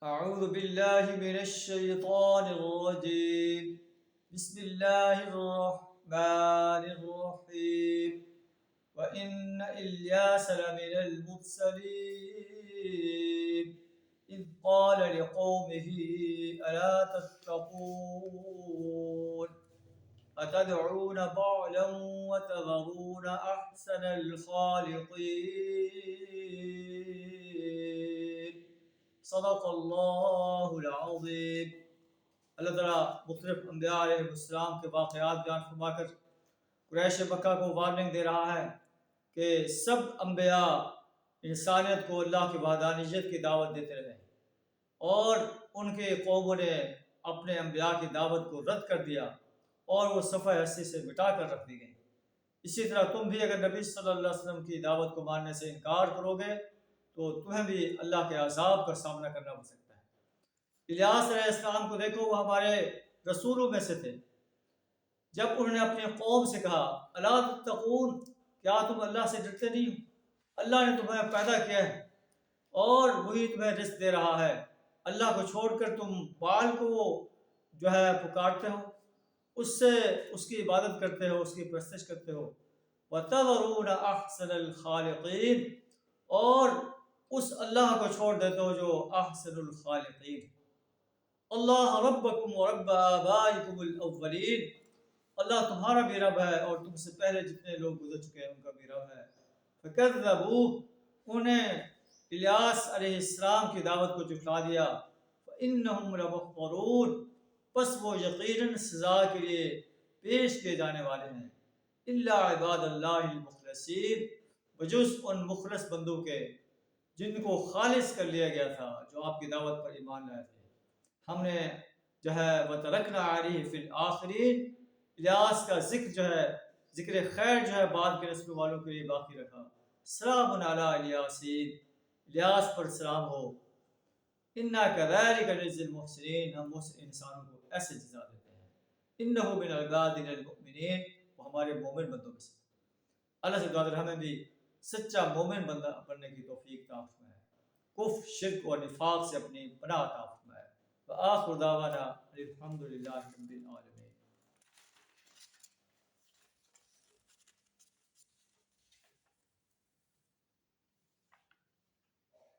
أعوذ بالله من الشيطان الرجيم بسم الله الرحمن الرحيم وإن إلياس لمن المرسلين إذ قال لقومه ألا تتقون أتدعون بعلا وتذرون أحسن الخالقين صدق اللہ العظیم۔ اللہ تعالیٰ مختلف انبیاء علیہ السلام کے واقعات بیان فرما کر قریش مکہ کو وارننگ دے رہا ہے کہ سب انبیاء انسانیت کو اللہ کی وحدانیت کی دعوت دیتے رہے اور ان کے قوموں نے اپنے انبیاء کی دعوت کو رد کر دیا اور وہ صفحہ ہستی سے مٹا کر رکھ دی گئی۔ اسی طرح تم بھی اگر نبی صلی اللہ علیہ وسلم کی دعوت کو ماننے سے انکار کرو گے تو تمہیں بھی اللہ کے عذاب کا سامنا کرنا پڑ سکتا ہے۔ الیاس علیہ السلام کو دیکھو، وہ ہمارے رسولوں میں سے تھے۔ جب انہوں نے اپنی قوم سے کہا الا تتقون، کیا تم اللہ سے ڈرتے نہیں ہو؟ اللہ نے تمہیں پیدا کیا ہے اور وہی تمہیں رزق دے رہا ہے، اللہ کو چھوڑ کر تم بال کو پکارتے ہو، اس سے اس کی عبادت کرتے ہو، اس کی پرستش کرتے ہو۔ وَتَذَرُونَ أَحْسَنَ الْخَالِقِينَ، اور اس اللہ کو چھوڑ دیتے ہو جو احسن الخالقین۔ اللہ ربکم ورب آبائکم الاولین، اللہ تمہارا بھی رب ہے اور تم سے پہلے جتنے لوگ گزر چکے ہیں ان کا بھی رب ہے۔ فکذبوہ، انہیں الیاس علیہ السلام کی دعوت کو جھٹلا دیا۔ فإنہم لمحضرون، پس وہ یقیناً سزا کے لیے پیش کیے جانے والے ہیں۔ الا عباد اللہ المخلصین، بجز ان مخلص بندوں کے جن کو خالص کر لیا گیا تھا، جو آپ کی دعوت پر ایمان لائے تھے۔ ہم نے وَتَرَكْنَا عَلَيْهِ فِي الْآخِرِينَ، الیاس کا ذکر خیر بعد کے نسلوں والوں کے لیے باقی رکھا۔ سلام علی الیاسین، الیاس پر سلام ہو۔ اِنَّا كَذَلِكَ نَجْزِي الْمُحْسِنِينَ، ہم محسن انسانوں کو ایسے جزا دیتے ہیں۔ اِنَّهُ مِنْ عِبَادِنَا الْمُؤْمِنِينَ، وہ ہمارے مومن بندوں میں سے۔ اللہ سے دعا کر ہمیں بھی سچا مومن بندہ بننے کی توفیق عطا فرمائے، کفر، شرک اور نفاق سے اپنی پناہ عطا فرمائے۔ وآخر دعوانا الحمد للہ رب العالمین۔